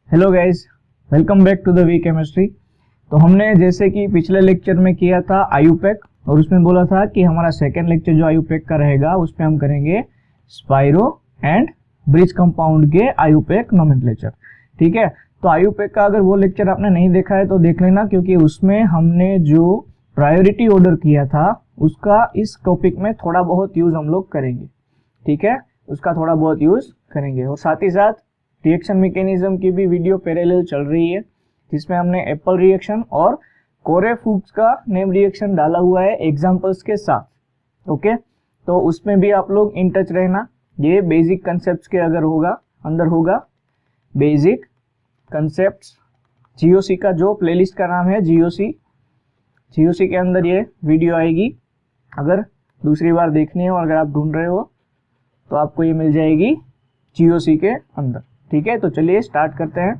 Hello guys, welcome back to the V chemistry. तो हमने जैसे कि पिछले लेक्चर में किया था आयुपेक, और उसमें बोला था कि हमारा सेकेंड लेक्चर जो आयुपेक का रहेगा उसमें हम करेंगे स्पाइरो एंड ब्रिज कंपाउंड के आयुपेक नोमेनक्लेचर। ठीक है, तो आयुपेक का अगर वो लेक्चर आपने नहीं देखा है तो देख लेना, क्योंकि उसमें हमने जो प्रायोरिटी ऑर्डर किया था उसका इस टॉपिक में थोड़ा बहुत यूज हम लोग करेंगे। ठीक है, उसका थोड़ा बहुत यूज करेंगे। और साथ ही साथ रिएक्शन मैकेनिज्म की भी वीडियो पैरेलल चल रही है, जिसमें हमने एप्पल रिएक्शन और कोरे-फुक्स का नेम रिएक्शन डाला हुआ है एग्जांपल्स के साथ। ओके, तो उसमें भी आप लोग इन टच रहना। ये बेसिक कंसेप्ट्स के अंदर होगा बेसिक कंसेप्ट्स। जीओसी का जो प्लेलिस्ट का नाम है जीओसी के अंदर ये वीडियो आएगी। अगर दूसरी बार देखनी है और अगर आप ढूंढ रहे हो तो आपको ये मिल जाएगी जीओसी के अंदर। ठीक है, तो चलिए स्टार्ट करते हैं।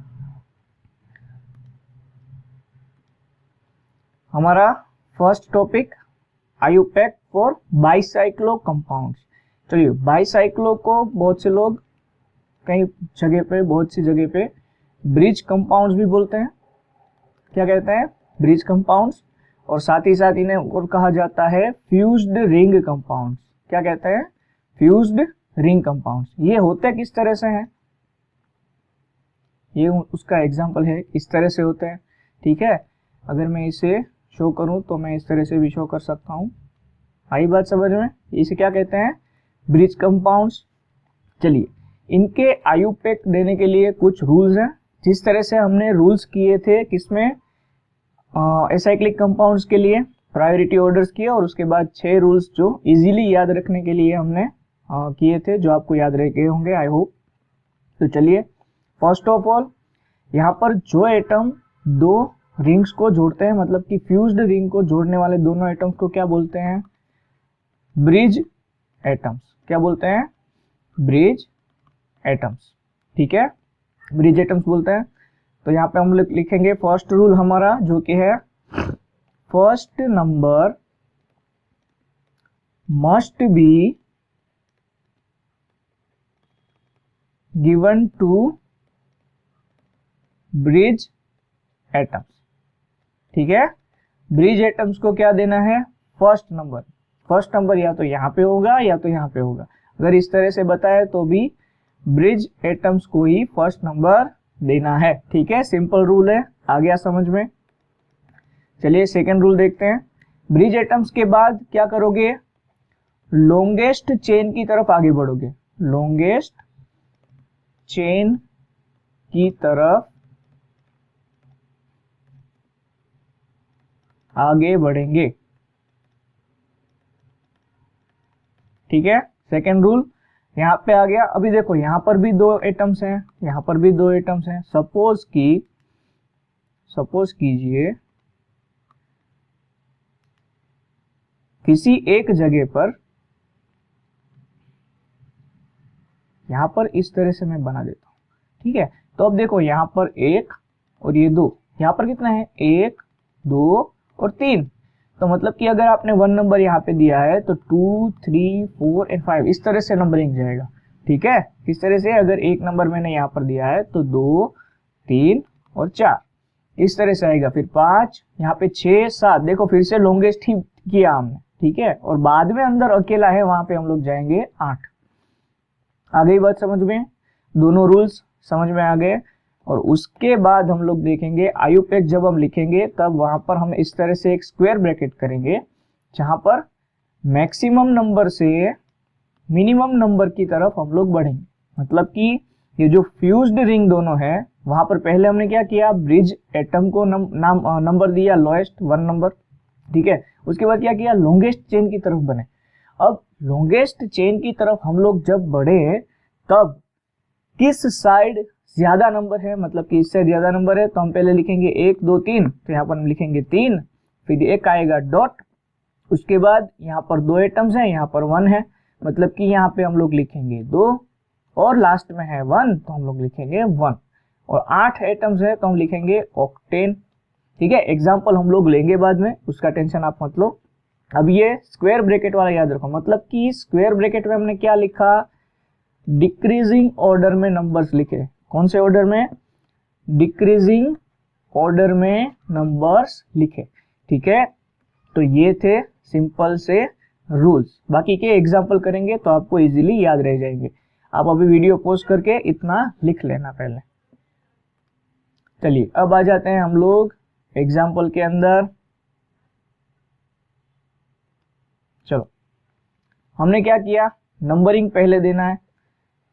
हमारा first topic IUPAC for bicyclo compounds. चलिए, बाइसाइक्लो को बहुत सी जगह पे ब्रिज कंपाउंड्स भी बोलते हैं। क्या कहते हैं? Bridge compounds. और साथ ही साथ इन्हें और कहा जाता है फ्यूज्ड रिंग कंपाउंड्स। क्या कहते हैं? Fused ring compounds. ये होते किस तरह से हैं? ये उसका एग्जाम्पल है, इस तरह से होते हैं। ठीक है, अगर मैं इसे शो करूं तो मैं इस तरह से भी शो कर सकता हूं। आई बात समझ में? इसे क्या कहते हैं? Bridge compounds. चलिए, इनके आयुपेक देने के लिए कुछ रूल्स हैं। जिस तरह से हमने रूल्स किए थे किसमें, एसाइक्लिक कंपाउंड्स के लिए प्रायोरिटी ऑर्डर्स किए, और उसके बाद 6 रूल्स जो इजीली याद रखने के लिए हमने किए थे, जो आपको याद रह गए होंगे आई होप। तो चलिए, फर्स्ट ऑफ ऑल, यहाँ पर जो एटम दो रिंग्स को जोड़ते हैं, मतलब कि फ्यूज्ड रिंग को जोड़ने वाले दोनों एटम्स को क्या बोलते हैं? Bridge atoms. क्या बोलते हैं? Bridge atoms. ठीक है, ब्रिज एटम्स बोलते हैं। तो यहाँ पे हम लिखेंगे फर्स्ट रूल हमारा, जो कि है first number must be given to bridge atoms. ठीक है, ब्रिज एटम्स को क्या देना है? First number. फर्स्ट नंबर या तो यहाँ पे होगा या तो यहाँ पे होगा। अगर इस तरह से बताए तो भी ब्रिज एटम्स को ही फर्स्ट नंबर देना है। ठीक है, सिंपल रूल है, आ गया समझ में। चलिए सेकंड रूल देखते हैं। ब्रिज एटम्स के बाद क्या करोगे? लॉन्गेस्ट चेन की तरफ आगे बढ़ोगे। लॉन्गेस्ट चेन की तरफ आगे बढ़ेंगे। ठीक है, सेकेंड रूल यहां पे आ गया। अभी देखो, यहां पर भी दो एटम्स हैं, यहां पर भी दो एटम्स हैं। सपोज कीजिए किसी एक जगह पर, यहां पर इस तरह से मैं बना देता हूं। ठीक है, तो अब देखो, यहां पर 1 और ये 2, यहां पर कितना है? 1 2 और 3। तो मतलब कि अगर आपने 1 नंबर यहाँ पे दिया है तो 2 3 4 एंड 5 इस तरह से नंबरिंग जाएगा। ठीक है, इस तरह से अगर 1 नंबर मैंने यहाँ पर दिया है तो 2 3 और 4 इस तरह से आएगा। फिर 5, यहाँ पे 6 7, देखो फिर से लॉन्गेस्ट ही किया हमने। ठीक है, और बाद में अंदर अकेला है, वहां पे हम लोग जाएंगे 8। आ गई बात समझ में? दोनों रूल्स समझ में आ गए। और उसके बाद हम लोग देखेंगे आयुपेक जब हम लिखेंगे तब वहां पर हम इस तरह से एक स्क्वायर ब्रैकेट करेंगे, जहां पर मैक्सिमम नंबर से मिनिमम नंबर की तरफ हम लोग बढ़ेंगे। मतलब कि ये जो फ्यूज्ड रिंग दोनों है, वहां पर पहले हमने क्या किया? ब्रिज एटम को नंबर दिया लोएस्ट 1 नंबर। ठीक है, उसके बाद क्या किया? लॉन्गेस्ट चेन की तरफ बने। अब लॉन्गेस्ट चेन की तरफ हम लोग जब बढ़े तब किस साइड ज्यादा नंबर है, मतलब कि इससे ज्यादा नंबर है, तो हम पहले लिखेंगे 1 2 3। तो यहाँ पर हम लिखेंगे 3, फिर एक आएगा डॉट, उसके बाद यहाँ पर 2 एटम्स हैं, यहाँ पर 1 है, मतलब कि यहाँ पे हम लोग लिखेंगे 2, और लास्ट में है 1 तो हम लोग लिखेंगे 1, और 8 एटम्स है तो हम लिखेंगे ऑक्टेन। ठीक है, एग्जाम्पल हम लोग लेंगे बाद में, उसका टेंशन आप मत लो। अब ये स्क्वायर ब्रैकेट वाला याद रखो, मतलब कि स्क्वायर ब्रैकेट में हमने क्या लिखा? डिक्रीजिंग ऑर्डर में नंबर्स लिखे। कौन से ऑर्डर में? डिक्रीजिंग ऑर्डर में नंबर्स लिखे। ठीक है, तो ये थे सिंपल से रूल्स। बाकी के एग्जाम्पल करेंगे तो आपको इजीली याद रह जाएंगे। आप अभी वीडियो पॉज करके इतना लिख लेना पहले। चलिए अब आ जाते हैं हम लोग एग्जाम्पल के अंदर। चलो, हमने क्या किया, नंबरिंग पहले देना है,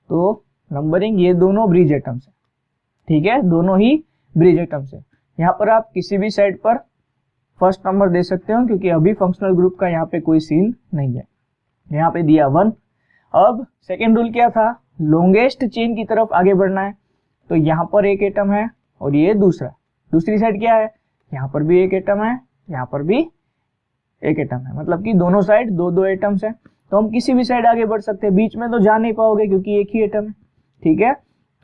तो नंबरिंग ये दोनों ब्रिज एटम्स है। ठीक है, दोनों ही ब्रिज एटम्स है। यहाँ पर आप किसी भी साइड पर फर्स्ट नंबर दे सकते हो, क्योंकि अभी फंक्शनल ग्रुप का यहाँ पे कोई सीन नहीं है। यहाँ पे दिया 1। अब सेकेंड रूल क्या था, लॉन्गेस्ट चेन की तरफ आगे बढ़ना है। तो यहाँ पर एक एटम है और ये दूसरी साइड क्या है, यहाँ पर भी एक एटम है, यहाँ पर भी एक एटम है, मतलब कि दोनों साइड दो दो एटम्स हैं। तो हम किसी भी साइड आगे बढ़ सकते हैं, बीच में तो जा नहीं पाओगे क्योंकि एक ही एटम है। ठीक है,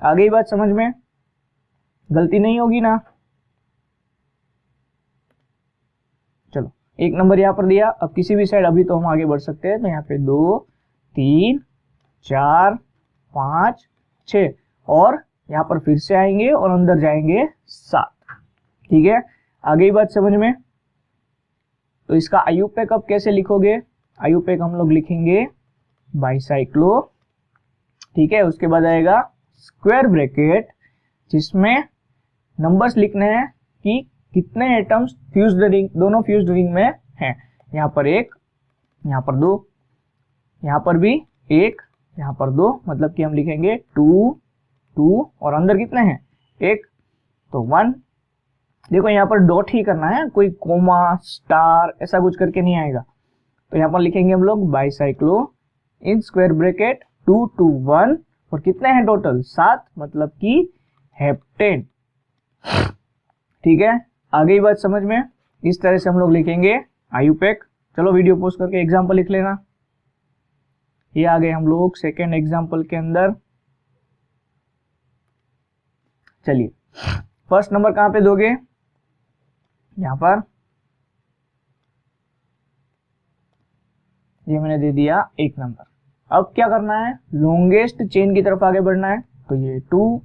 आगे ही बात समझ में, गलती नहीं होगी ना। चलो, एक नंबर यहाँ पर दिया, अब किसी भी साइड अभी तो हम आगे बढ़ सकते हैं। तो यहाँ पे 2 3 4 5 6 और यहाँ पर फिर से आएंगे और अंदर जाएंगे 7। ठीक है, आगे ही बात समझ में। तो इसका आयुपेक अब कैसे लिखोगे, आयुपेक हम लोग लिखेंगे बाइसाइक्लो। ठीक है, उसके बाद आएगा स्क्वायर ब्रैकेट, जिसमें नंबर्स लिखने हैं कि कितने एटम्स फ्यूज्ड रिंग, दोनों फ्यूज्ड रिंग में हैं। यहाँ पर 1, यहाँ पर 2, यहाँ पर भी 1, यहाँ पर 2, मतलब कि हम लिखेंगे 2 2 और अंदर कितने हैं 1, तो 1। देखो यहाँ पर डॉट ही करना है, कोई कोमा स्टार ऐसा कुछ करके नहीं आएगा। तो यहाँ पर लिखेंगे हम लोग बाइसाइक्लो इन स्क्वायर ब्रैकेट 2 2 1 और कितने हैं टोटल 7, मतलब कि हेप्टेन। ठीक है, आगे ही बात समझ में, इस तरह से हम लोग लिखेंगे आयुपेक। चलो वीडियो पोस्ट करके एग्जाम्पल लिख लेना। ये आ गए हम लोग सेकेंड एग्जाम्पल के अंदर। चलिए, फर्स्ट नंबर कहां पे दोगे, यहां पर ये मैंने दे दिया 1 नंबर। अब क्या करना है, लॉन्गेस्ट चेन की तरफ आगे बढ़ना है। तो ये 2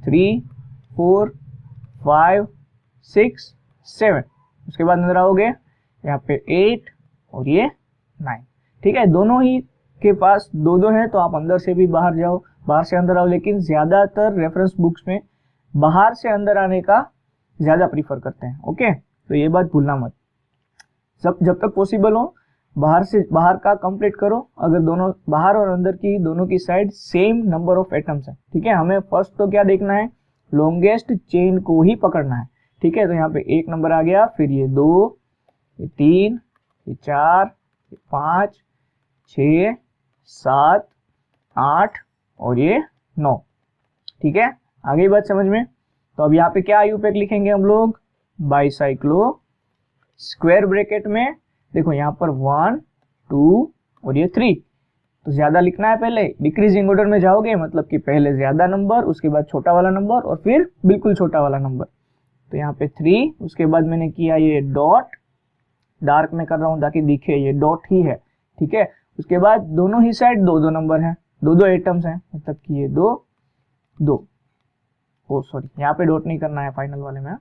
3 4 5 6 7, उसके बाद नजर आओगे यहाँ पे 8 और ये 9। ठीक है, दोनों ही के पास 2 है, तो आप अंदर से भी बाहर जाओ, बाहर से अंदर आओ, लेकिन ज्यादातर रेफरेंस बुक्स में बाहर से अंदर आने का ज्यादा प्रीफर करते हैं। ओके, तो ये बात भूलना मत, जब तक पॉसिबल हो बाहर का कंप्लीट करो। अगर दोनों बाहर और अंदर की दोनों की side same number of atoms है। ठीक है, हमें फर्स्ट तो क्या देखना है, लॉन्गेस्ट चेन को ही पकड़ना है। ठीक है, तो यहाँ पे 1 नंबर आ गया, फिर ये 2, ये 3, ये 4, ये 5 6 7 8 और ये 9। ठीक है, आगे बात समझ में। तो अब यहाँ पे क्या आयुपेक लिखेंगे हम लोग, बाइसाइक्लो स्क्वायर ब्रैकेट में। देखो यहाँ पर 1 2 और ये 3, तो ज्यादा लिखना है पहले, डिक्रीजिंग ऑर्डर में जाओगे, मतलब कि पहले ज्यादा नंबर, उसके बाद छोटा वाला नंबर और फिर बिल्कुल छोटा वाला नंबर। तो यहाँ पे 3, उसके बाद मैंने किया ये डॉट, डार्क में कर रहा हूँ ताकि दिखे, ये डॉट ही है। ठीक है, उसके बाद दोनों ही साइड 2 2 नंबर हैं, 2 2 एटम्स हैं, मतलब कि ये 2 2। ओ सॉरी, यहाँ पे डॉट नहीं करना है फाइनल वाले में।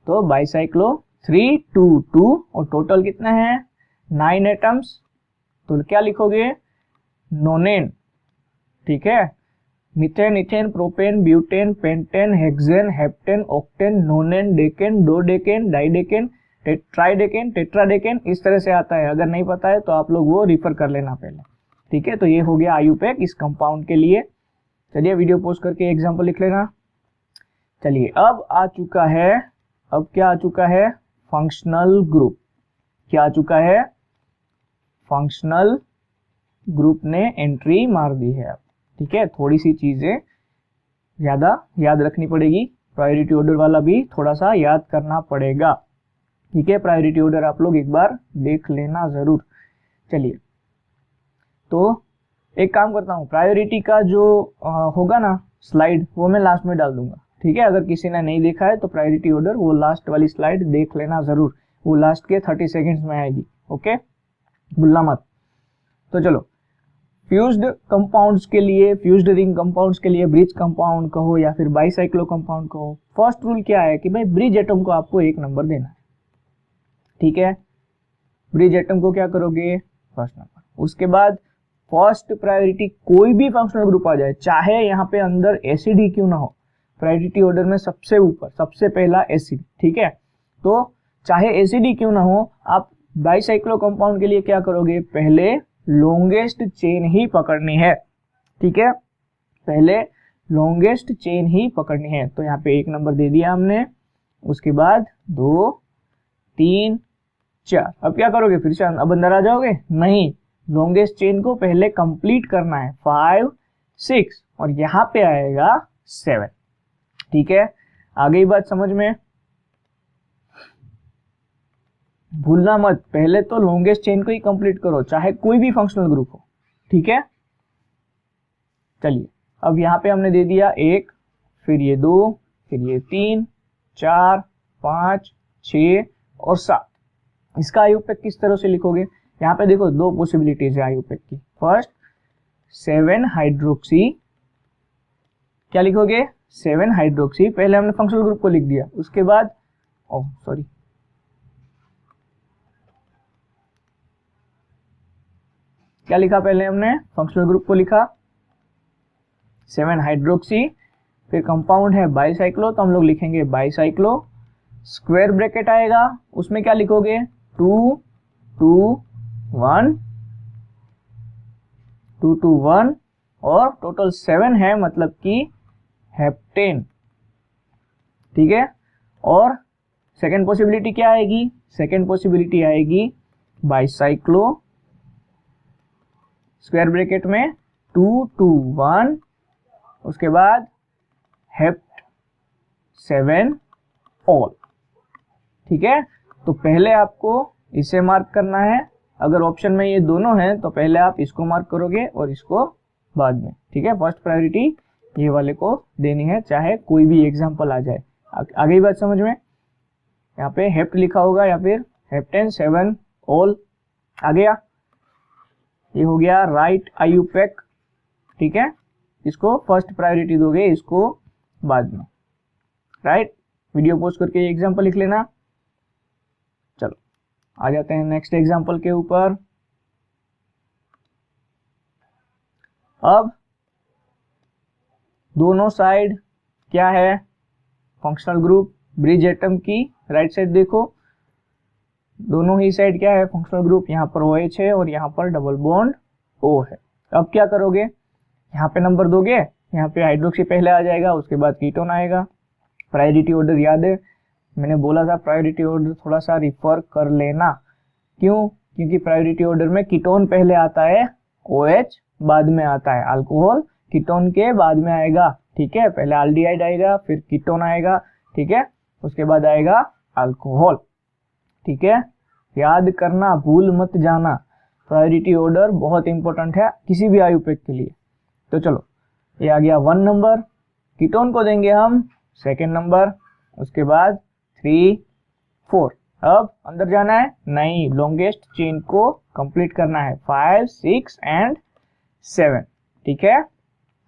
तो बाइसाइक्लो 3 2 2 और टोटल कितने हैं 9 एटम्स। तो क्या लिखोगे, नोनेन। ठीक है, methane, ethane, propane, butane, pentane, hexane, heptane, octane, nonane, decane, dodecane, didecane, tridecane, tetradecane, इस तरह से आता है। अगर नहीं पता है तो आप लोग वो रिफर कर लेना पहले। ठीक है, तो ये हो गया आयुपेक इस कंपाउंड के लिए। चलिए वीडियो पोस्ट करके एग्जाम्पल लिख लेना। चलिए अब आ चुका है, अब क्या आ चुका है, फंक्शनल ग्रुप। क्या आ चुका है, फंक्शनल ग्रुप ने एंट्री मार दी है। ठीक है, थोड़ी सी चीजें ज्यादा याद रखनी पड़ेगी, प्रायोरिटी ऑर्डर वाला भी थोड़ा सा याद करना पड़ेगा। ठीक है, प्रायोरिटी ऑर्डर आप लोग एक बार देख लेना जरूर। चलिए, तो एक काम करता हूँ, प्रायोरिटी का जो होगा ना स्लाइड, वो मैं लास्ट में डाल दूंगा। ठीक है, अगर किसी ने नहीं देखा है तो प्रायोरिटी ऑर्डर वो लास्ट वाली स्लाइड देख लेना जरूर, वो लास्ट के 30 सेकेंड्स में आएगी। ओके, भूलना मत। तो चलो, फ्यूज्ड कंपाउंड्स के लिए, फ्यूज्ड रिंग कंपाउंड्स के लिए ब्रिज कंपाउंड कहो या फिर बाइसाइक्लो कंपाउंड कहो, फर्स्ट रूल क्या है कि भाई ब्रिज एटम को आपको 1 नंबर देना है, ठीक है। ब्रिज एटम को क्या करोगे, फर्स्ट नंबर। उसके बाद फर्स्ट प्रायोरिटी कोई भी फंक्शनल ग्रुप आ जाए, चाहे यहाँ पे अंदर एसिड ही क्यों ना हो, प्रायोरिटी ऑर्डर में सबसे ऊपर सबसे पहला एसिड, ठीक है। तो चाहे एसिड ही क्यों ना हो, आप बाइसाइक्लो कंपाउंड के लिए क्या करोगे, पहले लॉन्गेस्ट चेन ही पकड़नी है, ठीक है, पहले लॉन्गेस्ट चेन ही पकड़नी है। तो यहाँ पे 1 नंबर दे दिया हमने, उसके बाद 2 3 4। अब क्या करोगे, फिर से अब अंदर आ जाओगे, नहीं, लॉन्गेस्ट चेन को पहले कंप्लीट करना है, 5 6 और यहाँ पे आएगा 7, ठीक है। आ गई बात समझ में, भूलना मत, पहले तो लॉन्गेस्ट चेन को ही कंप्लीट करो, चाहे कोई भी फंक्शनल ग्रुप हो, ठीक है। चलिए, अब यहाँ पे हमने दे दिया 1, फिर ये 2, फिर ये 3 4 5 6 और 7। इसका आयुपेक किस तरह से लिखोगे, यहाँ पे देखो 2 पॉसिबिलिटीज है आयुपेक की। फर्स्ट 7 हाइड्रोक्सी, क्या लिखोगे, 7 हाइड्रोक्सी, पहले हमने फंक्शनल ग्रुप को लिख दिया, उसके बाद क्या लिखा, पहले हमने फंक्शनल ग्रुप को लिखा 7 हाइड्रोक्सी, फिर कंपाउंड है बाइसाइक्लो, तो हम लोग लिखेंगे बाइसाइक्लो, स्क्वायर ब्रैकेट आएगा, उसमें क्या लिखोगे 2 2 1 2 2 1 और टोटल 7 है, मतलब कि हेप्टेन, ठीक है। और सेकेंड पॉसिबिलिटी क्या आएगी, सेकेंड पॉसिबिलिटी आएगी बाइसाइक्लो, स्क्वायर ब्रैकेट में 2 2 1, उसके बाद हेप्ट 7 ऑल, ठीक है। तो पहले आपको इसे मार्क करना है, अगर ऑप्शन में ये दोनों हैं तो पहले आप इसको मार्क करोगे और इसको बाद में, ठीक है। फर्स्ट प्रायोरिटी ये वाले को देनी है, चाहे कोई भी एग्जांपल आ जाए। आ गई बात समझ में, यहाँ पे हेप्ट लिखा होगा या फिर हेप्टेन 7 ऑल आ गया, ये हो गया राइट आयुपेक, ठीक है। इसको फर्स्ट प्रायोरिटी दोगे, इसको बाद में, राइट। वीडियो पोस्ट करके एग्जांपल लिख लेना। चलो आ जाते हैं नेक्स्ट एग्जांपल के ऊपर। अब दोनों साइड क्या है, फंक्शनल ग्रुप ब्रिज एटम की राइट साइड देखो, दोनों ही साइड क्या है फंक्शनल ग्रुप, यहाँ पर OH है और यहाँ पर डबल बॉन्ड O है। अब क्या करोगे, यहाँ पे नंबर दोगे, यहाँ पे हाइड्रोक्सी पहले आ जाएगा, उसके बाद कीटोन आएगा। प्रायोरिटी ऑर्डर याद है, मैंने बोला था प्रायोरिटी ऑर्डर थोड़ा सा रिफर कर लेना, क्यों, क्योंकि प्रायोरिटी ऑर्डर में कीटोन पहले आता है, OH बाद में आता है, अल्कोहल कीटोन के बाद में आएगा, ठीक है। पहले एल्डिहाइड आएगा, फिर कीटोन आएगा, ठीक है, उसके बाद आएगा अल्कोहल, ठीक है। याद करना, भूल मत जाना, प्रायोरिटी ऑर्डर बहुत इंपॉर्टेंट है किसी भी आयुपेक के लिए। तो चलो, ये आ गया 1 नंबर, कीटोन को देंगे हम 2nd नंबर, उसके बाद 3 4। अब अंदर जाना है, नहीं, लॉन्गेस्ट चेन को कंप्लीट करना है, 5 6 एंड 7, ठीक है।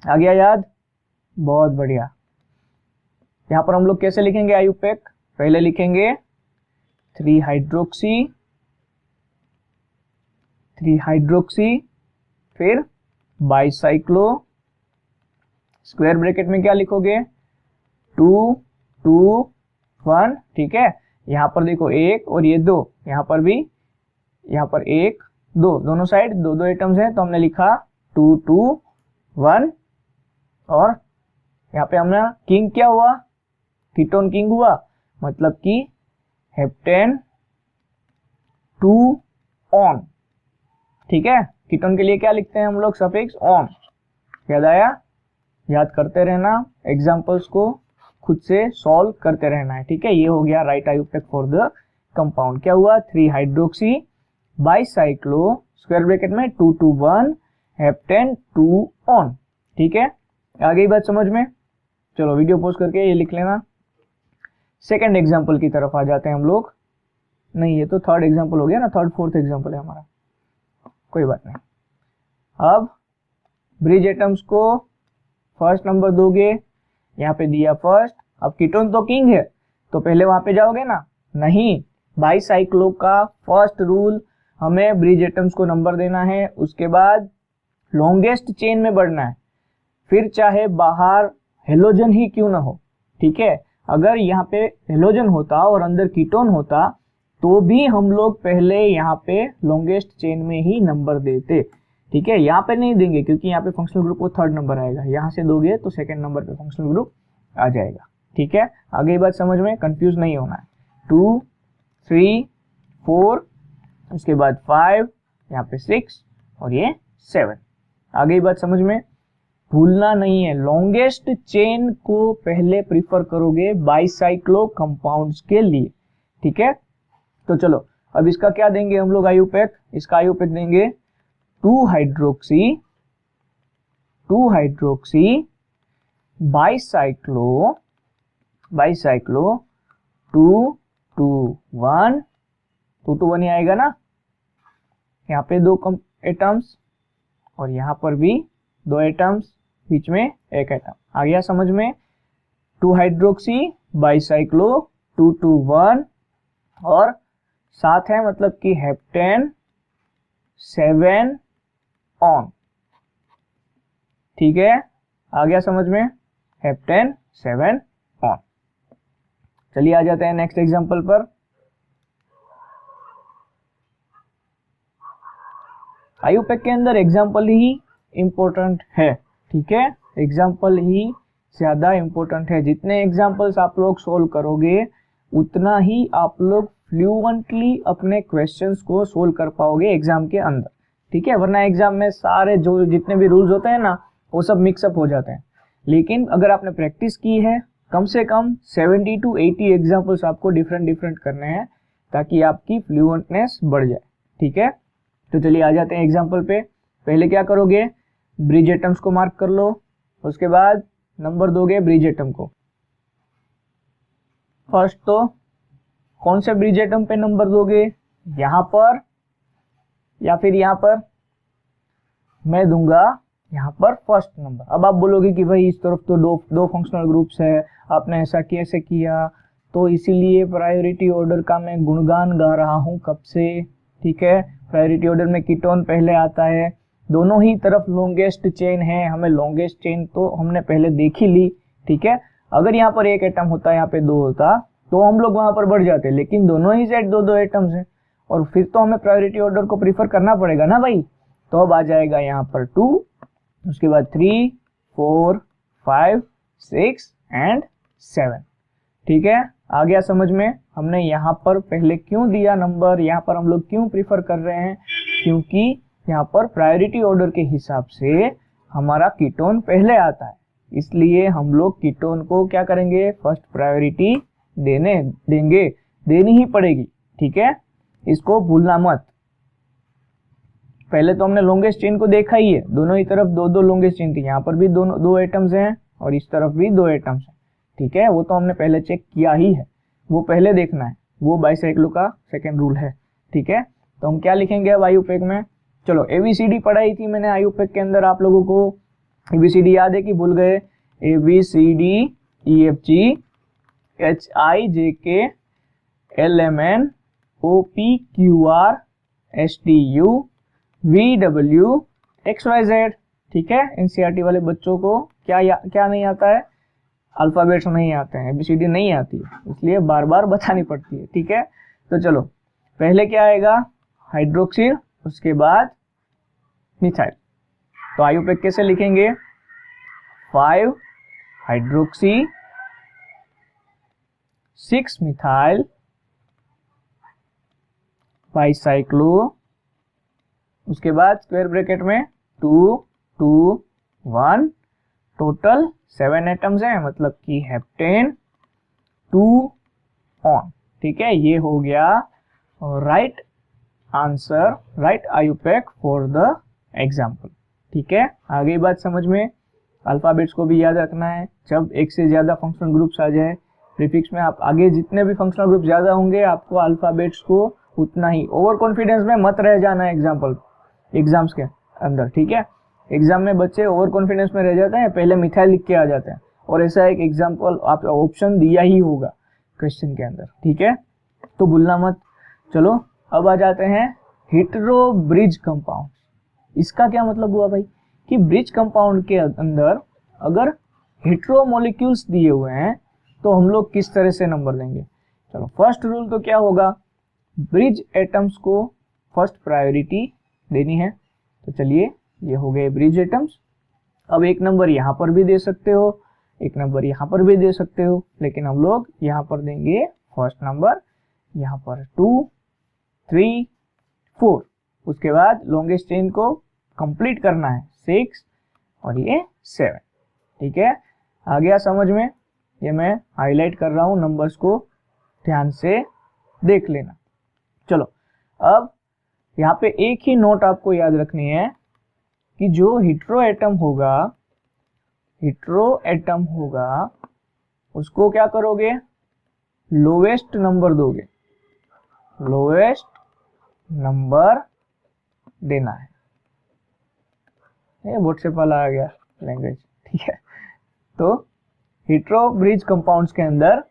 आ गया याद, बहुत बढ़िया। यहाँ पर हम लोग कैसे लिखेंगे आयुपेक, पहले लिखेंगे 3 हाइड्रोक्सी, फिर बाइसाइक्लो, स्क्वायर ब्रैकेट में क्या लिखोगे 2 2 1, ठीक है। यहाँ पर देखो 1 और ये 2, यहाँ पर भी, यहाँ पर 1 2, दोनों साइड 2 2 आइटम्स हैं, तो हमने लिखा 2 2 1 और यहाँ पे हमने किंग क्या हुआ, कीटोन किंग हुआ, मतलब कि हेप्टेन 2 ऑन, ठीक है। कीटोन के लिए क्या लिखते हैं हम लोग, सफिक्स ऑन, याद आया, याद करते रहना, एग्जांपल्स को खुद से सॉल्व करते रहना है, ठीक है। ये हो गया right IUPAC for the compound. क्या हुआ, 3 हाइड्रोक्सी बाइसाइक्लो, स्क्वायर ब्रैकेट में 2 2 1 हेप्टेन 2 ऑन, ठीक है। आ गई बात समझ में, चलो वीडियो पोस्ट करके ये लिख लेना। सेकंड एग्जांपल की तरफ आ जाते हैं हम लोग, नहीं ये तो थर्ड एग्जांपल हो गया ना, थर्ड फोर्थ एग्जांपल है हमारा। कोई बात नहीं। अब ब्रिज एटम्स को फर्स्ट नंबर दोगे, यहाँ पे दिया फर्स्ट। अब कीटोन तो किंग है तो पहले वहां पे जाओगे ना, नहीं, बाईसाइक्लो का फर्स्ट रूल, हमें ब्रिज एटम्स को नंबर देना है, उसके बाद लॉन्गेस्ट चेन में बढ़ना है, फिर चाहे बाहर हेलोजन ही क्यों ना हो, ठीक है। अगर यहाँ पे हेलोजन होता और अंदर कीटोन होता तो भी हम लोग पहले यहाँ पे लॉन्गेस्ट चेन में ही नंबर देते, ठीक है। यहाँ पे नहीं देंगे क्योंकि यहाँ पे फंक्शनल ग्रुप को थर्ड नंबर आएगा, यहाँ से दोगे तो सेकंड नंबर पे फंक्शनल ग्रुप आ जाएगा, ठीक है। आगे ये बात समझ में, कंफ्यूज नहीं होना है। 2 3 4, उसके बाद 5, यहाँ पे 6 और ये 7। आगे ये बात समझ में, भूलना नहीं है, लॉन्गेस्ट चेन को पहले प्रीफर करोगे बाईसाइक्लो कंपाउंड्स के लिए, ठीक है। तो चलो अब इसका क्या देंगे हम लोग आयुपेक, इसका आयुपेक देंगे 2 हाइड्रोक्सी बाईसाइक्लो 2 2 1, 2 2 1 ही आएगा ना, यहाँ पे 2 एटम्स और यहाँ पर भी 2 एटम्स, बीच में 1 एटम। आ गया समझ में, 2 हाइड्रोक्सी बाईसाइक्लो 2 2 1 और साथ है मतलब कि हेप्टेन 7 ऑन, ठीक है। आ गया समझ में, हेप्टेन 7 ऑन। चलिए आ जाते हैं नेक्स्ट एग्जांपल पर। आयुपेक के अंदर एग्जाम्पल ही इंपॉर्टेंट है, ठीक है, एग्जाम्पल ही ज्यादा इंपॉर्टेंट है। जितने एग्जाम्पल्स आप लोग सोल्व करोगे उतना ही आप लोग फ्लुएंटली अपने क्वेश्चंस को सोल्व कर पाओगे एग्जाम के अंदर, ठीक है। वरना एग्जाम में सारे जो जितने भी रूल्स होते हैं ना वो सब मिक्सअप हो जाते हैं। लेकिन अगर आपने प्रैक्टिस की है, कम से कम 70 to 80 एग्जाम्पल्स आपको डिफरेंट करने हैं ताकि आपकी फ्लुएंटनेस बढ़ जाए, ठीक है। तो चलिए आ जाते हैं एग्जाम्पल पे। पहले क्या करोगे, ब्रिज एटम्स को मार्क कर लो, उसके बाद नंबर दोगे ब्रिज एटम को। फर्स्ट तो कौन से ब्रिज एटम पे नंबर दोगे, यहां पर या फिर यहां पर, मैं दूंगा यहां पर फर्स्ट नंबर। अब आप बोलोगे कि भाई इस तरफ तो दो फंक्शनल ग्रुप्स है, आपने ऐसा कैसे किया, तो इसीलिए प्रायोरिटी ऑर्डर का मैं गुणगान गा रहा हूं कब से, ठीक है। प्रायोरिटी ऑर्डर में कीटोन पहले आता है, दोनों ही तरफ लॉन्गेस्ट चेन है, हमें लॉन्गेस्ट चेन तो हमने पहले देख ही ली, ठीक है। अगर यहाँ पर 1 एटम होता, यहाँ पे 2 होता तो हम लोग वहां पर बढ़ जाते, लेकिन दोनों ही सेट 2 एटम्स हैं और फिर तो हमें प्रायोरिटी ऑर्डर को प्रीफर करना पड़ेगा ना भाई। तो अब आ जाएगा यहाँ पर 2, उसके बाद 3 4 5 6 एंड 7, ठीक है। आ गया समझ में, हमने यहाँ पर पहले क्यों दिया नंबर, यहाँ पर हम लोग क्यों प्रीफर कर रहे हैं, क्योंकि यहाँ पर प्रायोरिटी ऑर्डर के हिसाब से हमारा कीटोन पहले आता है, इसलिए हम लोग कीटोन को क्या करेंगे, फर्स्ट प्रायोरिटी देनी ही पड़ेगी, ठीक है। इसको भूलना मत। पहले तो हमने लॉन्गेस्ट चेन को देखा ही है, दोनों ही तरफ 2 लॉन्गेस्ट चेन थी, यहाँ पर भी 2 एटम्स हैं और इस तरफ भी 2 एटम्स हैं, ठीक है। वो तो हमने पहले चेक किया ही है, वो पहले देखना है, वो बाईसाइक्लो का सेकेंड रूल है, ठीक है। तो हम क्या लिखेंगे अब आयुपेक में, चलो ABCD पढ़ाई थी मैंने आयुपेक के अंदर, आप लोगों को ABCD याद है कि भूल गए, ABCD EFG HIJK LMN OPQR STU VW XYZ, ठीक है। NCERT वाले बच्चों को क्या नहीं आता है, अल्फाबेट्स नहीं आते हैं, ABCD नहीं आती है, इसलिए बार बार बतानी पड़ती है, ठीक है। तो चलो पहले क्या आएगा, हाइड्रोक्सिल, उसके बाद मिथाइल। तो आयुपेक कैसे लिखेंगे, 5 हाइड्रोक्सी 6 मिथाइल बाईसाइक्लो, उसके बाद स्क्वायर ब्रैकेट में 2 2 1, टोटल 7 एटम्स हैं, मतलब कि हेप्टेन 2 ऑन, ठीक है। ये हो गया right answer, right IUPAC for the example, ठीक है। आगे बात समझ में, अल्फाबेट्स को भी याद रखना है, जब एक से ज्यादा फंक्शनल ग्रुप्स आ जाए प्रीफिक्स में, आप आगे जितने भी फंक्शनल ग्रुप ज्यादा होंगे आपको अल्फाबेट्स को उतना ही, ओवर कॉन्फिडेंस में मत रह जाना एग्जाम्पल, एग्जाम्स के अंदर, ठीक है। एग्जाम में बच्चे ओवर कॉन्फिडेंस में रह जाते हैं, पहले मिथाइल लिख के आ जाते हैं, और ऐसा एक एग्जाम्पल आपका ऑप्शन दिया ही होगा क्वेश्चन के अंदर, ठीक है, तो भूलना मत। चलो अब आ जाते हैं हेटेरो ब्रिज कंपाउंड। इसका क्या मतलब हुआ भाई कि ब्रिज कंपाउंड के अंदर अगर हेटेरो मॉलिक्यूल्स दिए हुए हैं तो हम लोग किस तरह से नंबर देंगे। चलो फर्स्ट रूल तो क्या होगा, ब्रिज एटम्स को फर्स्ट प्रायोरिटी देनी है। तो चलिए ये हो गए ब्रिज एटम्स। अब एक नंबर यहाँ पर भी दे सकते हो, एक नंबर यहाँ पर भी दे सकते हो, लेकिन हम लोग यहाँ पर देंगे फर्स्ट नंबर, यहाँ पर 2 3 4। उसके बाद लॉन्गेस्ट चेन को कंप्लीट करना है 6 और ये 7, ठीक है। आ गया समझ में, ये मैं हाईलाइट कर रहा हूँ, नंबर्स को ध्यान से देख लेना। चलो अब यहाँ पे एक ही नोट आपको याद रखनी है कि जो हेटेरो एटम होगा उसको क्या करोगे, लोवेस्ट नंबर दोगे, लोवेस्ट नंबर देना है। ये बोर्ड से वाला आ गया लैंग्वेज, ठीक है। तो हेटेरो ब्रिज कंपाउंड्स के अंदर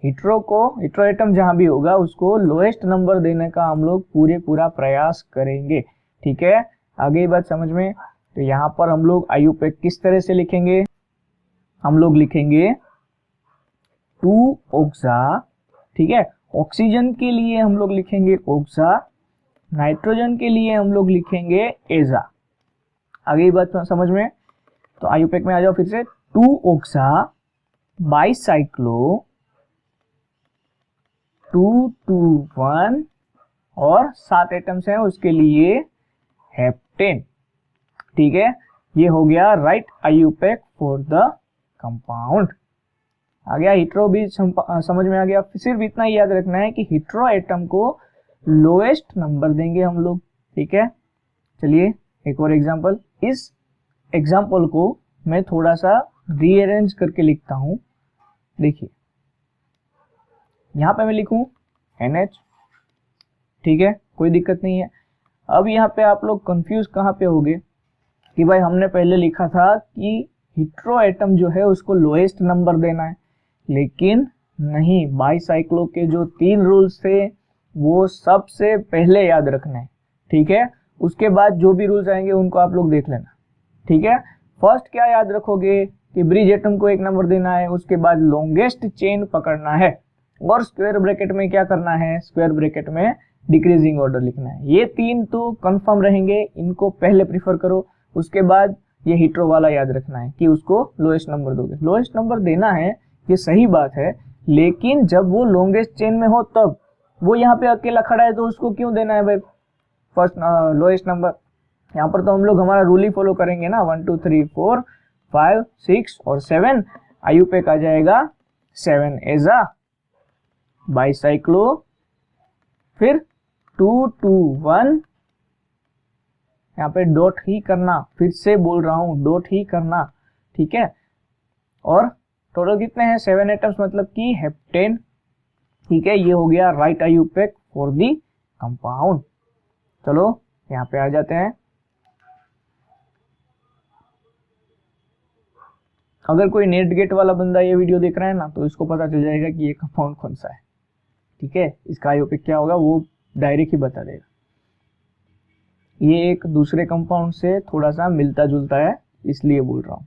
हेटेरो एटम जहां भी होगा उसको लोएस्ट नंबर देने का हम लोग पूरा प्रयास करेंगे, ठीक है। आगे बात समझ में। तो यहाँ पर हम लोग आईयूपैक किस तरह से लिखेंगे, हम लोग लिखेंगे 2 ऑक्सा, ठीक है। ऑक्सीजन के लिए हम लोग लिखेंगे ऑक्सा, नाइट्रोजन के लिए हम लोग लिखेंगे एजा। आगे बात समझ में। तो आईयूपैक में आ जाओ फिर से, 2 ऑक्सा बाइसाइक्लो 221 और 7 एटम्स हैं उसके लिए हेप्टेन, ठीक है। ये हो गया right IUPAC for the compound. आ गया हेटेरो भी समझ में आ गया। सिर्फ इतना ही याद रखना है कि हेटेरो एटम को लोएस्ट नंबर देंगे हम लोग, ठीक है। चलिए एक और एग्जांपल, इस एग्जांपल को मैं थोड़ा सा रीअरेंज करके लिखता हूं। देखिए यहाँ पे मैं लिखूं NH, ठीक है, कोई दिक्कत नहीं है। अब यहाँ पे आप लोग कंफ्यूज कहाँ पे होगे कि भाई हमने पहले लिखा था कि हेटेरो एटम जो है उसको लोएस्ट नंबर देना है, लेकिन नहीं, बाईसाइक्लो के जो 3 रूल्स थे वो सबसे पहले याद रखना है, ठीक है। उसके बाद जो भी रूल्स आएंगे उनको आप लोग देख लेना, ठीक है। फर्स्ट क्या याद रखोगे कि ब्रिज एटम को 1 नंबर देना है, उसके बाद लॉन्गेस्ट चेन पकड़ना है, और स्क्वायर ब्रैकेट में क्या करना है, स्क्वायर ब्रैकेट में डिक्रीजिंग ऑर्डर लिखना है। ये 3 तो कंफर्म रहेंगे, इनको पहले प्रीफर करो। उसके बाद ये हेटेरो वाला याद रखना है कि उसको लोएस्ट नंबर दोगे। लोएस्ट नंबर देना है, ये सही बात है, लेकिन जब वो लॉन्गेस्ट चेन में हो तब। वो यहाँ पे अकेला खड़ा है तो उसको क्यों देना है भाई फर्स्ट लोएस्ट नंबर। यहाँ पर तो हम लोग हमारा रूल ही फॉलो करेंगे ना, 1 2 3 4 5 6 और 7। आईयूपैक आ जाएगा 7 एजा बाइसाइक्लो, फिर 2 2 1, यहाँ पे डॉट ही करना, फिर से बोल रहा हूं डॉट ही करना, ठीक है। और टोटल कितने हैं, 7 एटम्स, मतलब कि हेप्टेन, ठीक है। ये हो गया right IUPAC for the compound. चलो यहाँ पे आ जाते हैं। अगर कोई नेट गेट वाला बंदा ये वीडियो देख रहा है ना तो इसको पता चल जाएगा कि ये कंपाउंड कौन सा है, ठीक है। इसका आईयूपैक क्या होगा वो डायरेक्ट ही बता देगा। ये एक दूसरे कंपाउंड से थोड़ा सा मिलता जुलता है, इसलिए बोल रहा हूं।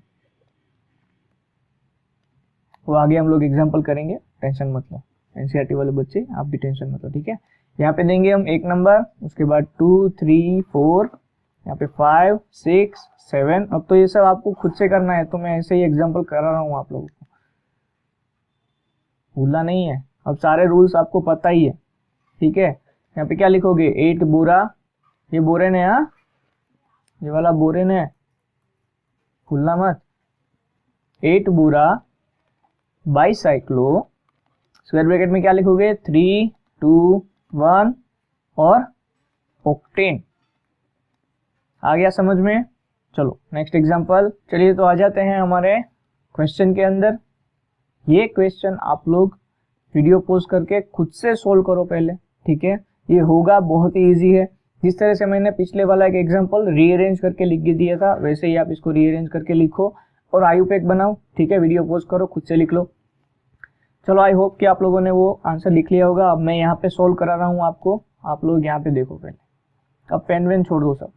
वो आगे हम लोग एग्जांपल करेंगे, टेंशन मत लो। एनसीईआरटी वाले बच्चे आप भी टेंशन मत लो, ठीक है। यहाँ पे देंगे हम 1 नंबर, उसके बाद 2 3 4, यहाँ पे 5 6 7। अब तो ये सब आपको खुद से करना है, तो मैं ऐसे ही एग्जांपल करा रहा हूँ आप लोगों को, भूलना नहीं है। अब सारे रूल्स आपको पता ही है, ठीक है। यहाँ पे क्या लिखोगे, 8 बोरा, ये बोरेन है, हाँ ये वाला बोरेन है, भूलना मत। 8 बोरा बाइसाइक्लो, स्क्वायर ब्रैकेट में क्या लिखोगे, 3 2 1 और ऑक्टेन। आ गया समझ में। चलो नेक्स्ट एग्जांपल। चलिए तो आ जाते हैं हमारे क्वेश्चन के अंदर। ये क्वेश्चन आप लोग वीडियो पॉज करके खुद से सोल्व करो पहले, ठीक है। ये होगा बहुत ही इजी है, जिस तरह से मैंने पिछले वाला एक एग्जांपल रीअरेंज करके लिख के दिया था, वैसे ही आप इसको रीअरेंज करके लिखो और आयुपेक बनाओ। ठीक है, वीडियो पॉज करो, खुद से लिख लो। चलो, आई होप कि आप लोगों ने वो आंसर लिख लिया होगा। अब मैं यहाँ पे सोल्व करा रहा हूँ आपको, आप लोग यहाँ पे देखो पहले। अब पेन वेन छोड़ दो सब,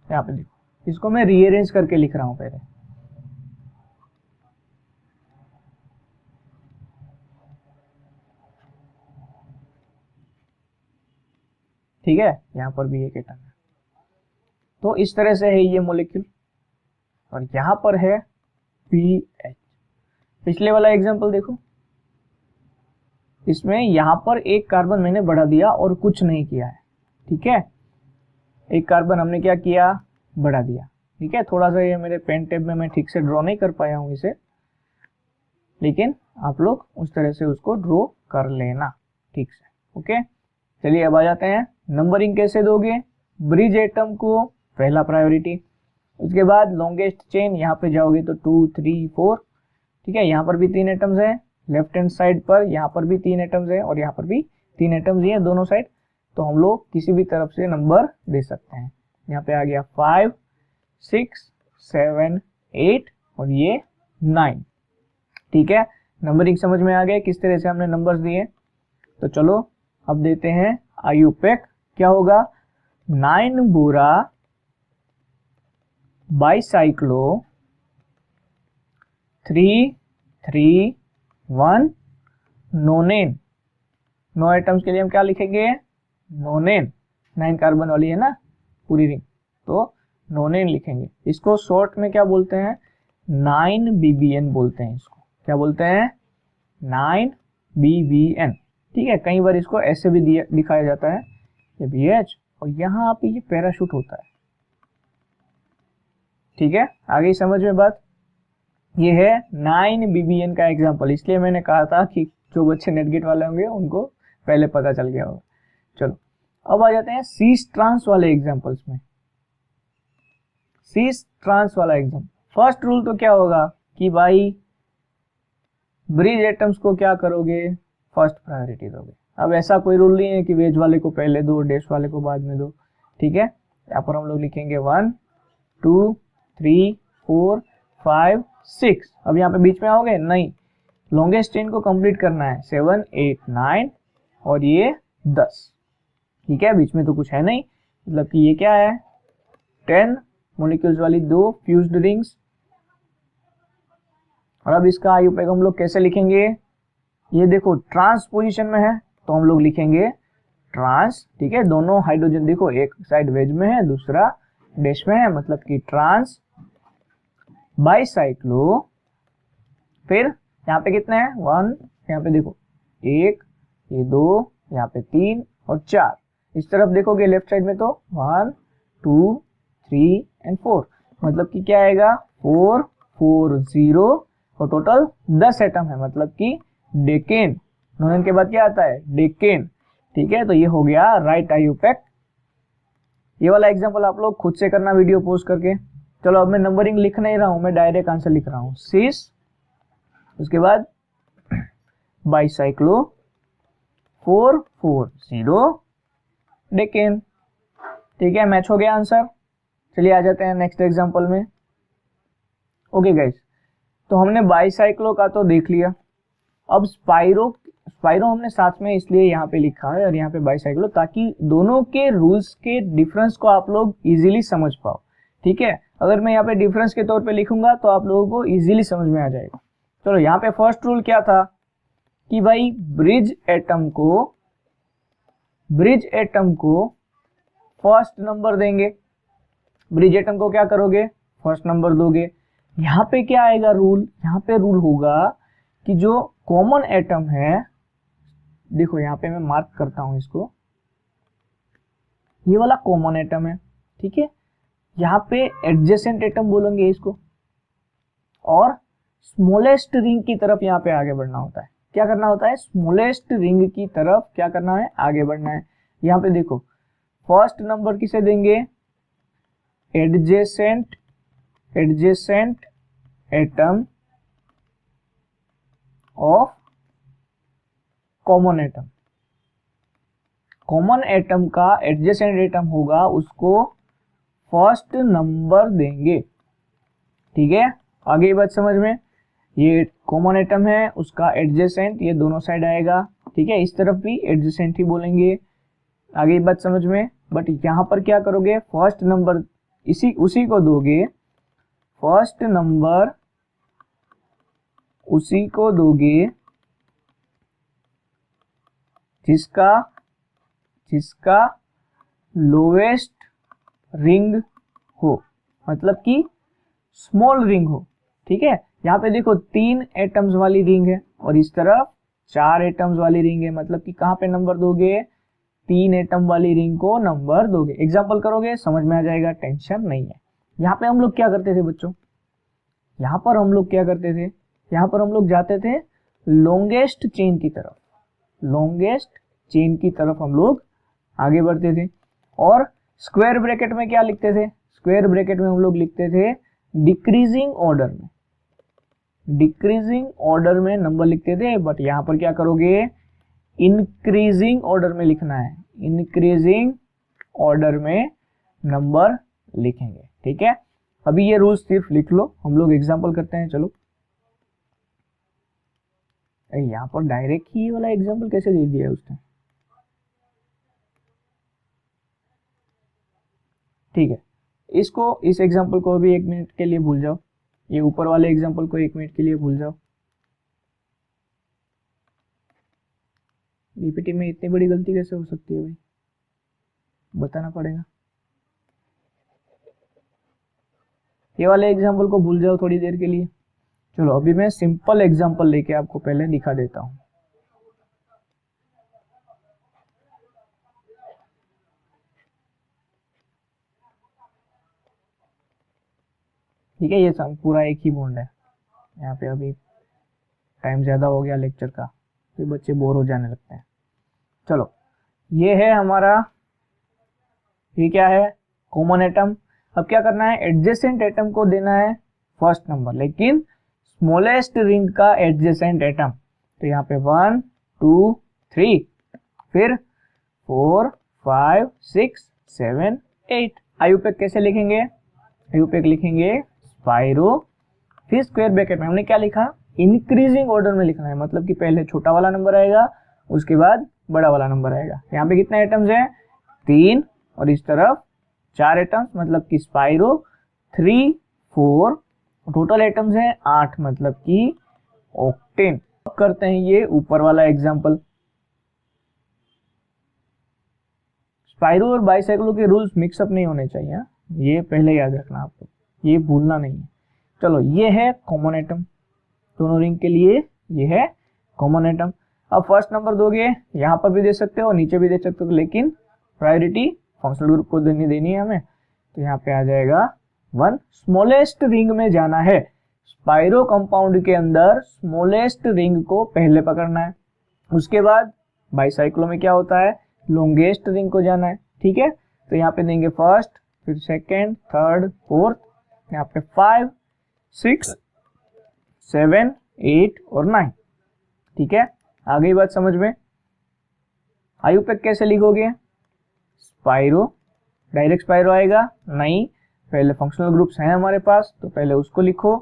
यहाँ पे देखो, इसको मैं रीअरेंज करके लिख रहा हूँ पहले। ठीक है, यहाँ पर भी एक एटम है, तो इस तरह से है ये मॉलिक्यूल, और यहाँ पर है पीएच। पिछले वाला एग्जांपल देखो, इसमें यहाँ पर एक कार्बन मैंने बढ़ा दिया और कुछ नहीं किया है। ठीक है, एक कार्बन हमने क्या किया, बढ़ा दिया। ठीक है, थोड़ा सा ये मेरे पेन टेब में मैं ठीक से ड्रॉ नहीं कर पाया हूँ इसे, लेकिन आप लोग उस तरह से उसको ड्रॉ कर लेना ठीक से। ओके, चलिए अब आ जाते हैं। नंबरिंग कैसे दोगे, ब्रिज एटम को पहला प्रायोरिटी, उसके बाद लॉन्गेस्ट चेन, यहाँ पे जाओगे तो 2 3 4। ठीक है, यहाँ पर भी 3 एटम्स है, लेफ्ट हैंड साइड पर यहाँ पर भी 3 एटम्स है, और यहाँ पर भी 3 एटम्स ही है दोनों साइड, तो हम लोग किसी भी तरफ से नंबर दे सकते हैं। यहाँ पे आ गया 5 6 7 8 और ये 9। ठीक है, नंबरिंग समझ में आ गया किस तरह से हमने नंबर्स दिए। तो चलो अब देते हैं आयुपेक। क्या होगा, 9 बोरा बाइसाइक्लो 3 3 1 नोनेन। 9 एटम्स के लिए हम क्या लिखेंगे, नोनेन। 9 कार्बन वाली है ना पूरी रिंग, तो नोनेन लिखेंगे। इसको शॉर्ट में क्या बोलते हैं, 9BBN बोलते हैं। इसको क्या बोलते हैं, 9BBN। ठीक है, कई बार इसको ऐसे भी दिखाया जाता है, ये BH और यहाँ पे ये पैराशूट होता है। ठीक है, आगे समझ में बात। ये है 9BBN का एग्जांपल, इसलिए मैंने कहा था कि जो बच्चे नेटगेट वाले होंगे उनको पहले पता चल गया होगा। चलो अब आ जाते हैं सीस ट्रांस वाले एग्जांपल्स में। सीस ट्रांस वाला एग्जांपल, फर्स्ट रूल तो क्या होगा कि भाई ब्रिज एटम्स को क्या करोगे, फर्स्ट प्रायोरिटी दोगे। अब ऐसा कोई रूल नहीं है कि वेज वाले को पहले दो, डैश वाले को बाद में दो। ठीक है, यहाँ पर हम लोग लिखेंगे 1 2 3 4 5 6। अब यहाँ पे बीच में आओगे नहीं, लॉन्गेस्ट चेन को कंप्लीट करना है, 7 8 9 और ये 10। ठीक है, बीच में तो कुछ है नहीं, मतलब कि ये क्या है, 10 मॉलिक्यूल्स वाली 2 फ्यूज्ड रिंग्स। और अब इसका आयुपेक हम लोग कैसे लिखेंगे, ये देखो ट्रांस पोजीशन में है तो हम लोग लिखेंगे ट्रांस। ठीक है, दोनों हाइड्रोजन देखो, एक साइड वेज में है दूसरा डैश में है, मतलब कि ट्रांस बाइसाइक्लो। फिर यहाँ पे कितने हैं, 1, यहाँ पे देखो 1, ये 2, यहाँ पे 3 और 4। इस तरफ देखोगे लेफ्ट साइड में तो 1 2 3 एंड 4, मतलब कि क्या आएगा 4 4 0 और टोटल 10 एटम है, मतलब कि डेकेन। नोनेन के बाद क्या आता है, डेकेन। ठीक है, तो ये हो गया राइट आयुपेक। ये वाला एग्जांपल आप लोग खुद से करना वीडियो पोस्ट करके। चलो अब मैं नंबरिंग लिख नहीं रहा हूं, मैं डायरेक्ट आंसर लिख रहा हूं, सिस, उसके बाद बाइसाइक्लो 4 4 0 डेकेन। ठीक है, मैच हो गया आंसर। चलिए आ जाते हैं नेक्स्ट एग्जांपल में। ओके गाइस, तो हमने बाइसाइक्लो का तो देख लिया। अब स्पाइरो हमने साथ में इसलिए यहाँ पे लिखा है और यहाँ पे बाइसाइक्लो, ताकि दोनों के रूल्स के डिफरेंस को आप लोग इजीली समझ पाओ। ठीक है, अगर मैं यहाँ पे डिफरेंस के तौर पे लिखूंगा तो आप लोगों को इजीली समझ में आ जाएगा। चलो यहाँ पे फर्स्ट रूल क्या था कि भाई ब्रिज एटम को फर्स्ट नंबर देंगे। ब्रिज एटम को क्या करोगे, फर्स्ट नंबर दोगे। यहाँ पे क्या आएगा रूल, यहाँ पे रूल होगा कि जो कॉमन एटम है, देखो यहाँ पे मैं मार्क करता हूं इसको, ये वाला कॉमन एटम है। ठीक है, यहाँ पे एडजेसेंट एटम बोलेंगे इसको, और स्मॉलेस्ट रिंग की तरफ यहाँ पे आगे बढ़ना होता है। क्या करना होता है, स्मॉलेस्ट रिंग की तरफ क्या करना है, आगे बढ़ना है। यहाँ पे देखो फर्स्ट नंबर किसे देंगे, adjacent atom of common atom. Common atom का एडजेसेंट एटम होगा उसको फर्स्ट नंबर देंगे। ठीक है, आगे ये बात समझ में, ये कॉमन एटम है उसका एडजेसेंट ये दोनों साइड आएगा। ठीक है, इस तरफ भी एडजेसेंट ही बोलेंगे। आगे ये बात समझ में, बट यहाँ पर क्या करोगे, फर्स्ट नंबर उसी को दोगे, फर्स्ट नंबर उसी को दोगे जिसका लोवेस्ट रिंग हो, मतलब कि स्मॉल रिंग हो। ठीक है, यहाँ पे देखो 3 एटम्स वाली रिंग है और इस तरफ 4 एटम्स वाली रिंग है, मतलब कि कहाँ पे नंबर दोगे, 3 एटम वाली रिंग को नंबर दोगे। एग्जाम्पल करोगे समझ में आ जाएगा, टेंशन नहीं है। यहाँ पे हम लोग क्या करते थे बच्चों, यहाँ पर हम लोग क्या करते थे, यहाँ पर हम लोग जाते थे लॉन्गेस्ट चेन की तरफ, लॉन्गेस्ट चेन की तरफ हम लोग आगे बढ़ते थे। और स्क्वायर ब्रैकेट में क्या लिखते थे, स्क्वायर ब्रैकेट में हम लोग लिखते थे डिक्रीजिंग ऑर्डर में, डिक्रीजिंग ऑर्डर में नंबर लिखते थे। बट यहाँ पर क्या करोगे, इंक्रीजिंग ऑर्डर में लिखना है, इंक्रीजिंग ऑर्डर में नंबर लिखेंगे। ठीक है, अभी ये रूल्स सिर्फ लिख लो, हम लोग एग्जांपल करते हैं। चलो, यहाँ पर डायरेक्ट ही वाला एग्जांपल कैसे दे दिया है उसने। ठीक है, इस एग्जांपल को भी 1 मिनट के लिए भूल जाओ, ये ऊपर वाले एग्जांपल को 1 मिनट के लिए भूल जाओ। बीपीटी में इतनी बड़ी गलती कैसे हो सकती है भाई, बताना पड़ेगा। ये वाले एग्जांपल को भूल जाओ थोड़ी देर के लिए। चलो, अभी मैं सिंपल एग्जांपल लेके आपको पहले दिखा देता हूं। ठीक है, ये पूरा एक ही बॉन्ड है। यहाँ पे अभी टाइम ज्यादा हो गया लेक्चर का, फिर बच्चे बोर हो जाने लगते हैं। चलो, ये है हमारा, ये क्या है, कॉमन एटम। अब क्या करना है, एडजेसेंट एटम को देना है फर्स्ट नंबर, लेकिन स्मॉलेस्ट रिंग का एडजेसेंट एटम। तो यहाँ पे 1 2 3, फिर 4 5 6 7 8। आयुपेक कैसे लिखेंगे, आयुपेक लिखेंगे स्पाइरो, फिर स्क्वायर ब्रैकेट में हमने क्या लिखा, इंक्रीजिंग ऑर्डर में लिखना है, मतलब कि पहले छोटा वाला नंबर आएगा उसके बाद बड़ा वाला नंबर आएगा। यहाँ पे कितने आइटम्स हैं, 3, और इस तरफ 4 आइटम्स, मतलब कि स्पाइरो 3 4, टोटल आइटम्स हैं 8, मतलब कि ऑक्टेन। अब करते हैं ये ऊपर वाला एग्जांपल। स्पाइरो और बाइसाइक्लो के रूल्स मिक्सअप नहीं होने चाहिए, ये पहले याद रखना आपको, ये भूलना नहीं है। चलो, ये है कॉमन एटम, दोनों रिंग के लिए ये है कॉमन एटम। अब फर्स्ट नंबर दोगे, यहाँ पर भी दे सकते हो नीचे भी दे सकते हो, लेकिन प्रायोरिटी फंक्शनल ग्रुप को देनी है हमें। तो यहाँ पे आ जाएगा 1। स्मॉलेस्ट रिंग में जाना है, स्पाइरो कंपाउंड के अंदर स्मॉलेस्ट रिंग को पहले पकड़ना है। उसके बाद बाइसाइक्लो में क्या होता है, लॉन्गेस्ट रिंग को जाना है। ठीक है, तो यहाँ पे देंगे फर्स्ट, फिर सेकेंड, थर्ड, फोर्थ, यहाँ पे 5 6 7 8 और 9। ठीक है, आ गई बात समझ में। आयुपेक कैसे लिखोगे, स्पाइरो, डायरेक्ट स्पाइरो आएगा नहीं, पहले फंक्शनल ग्रुप्स हैं हमारे पास तो पहले उसको लिखो।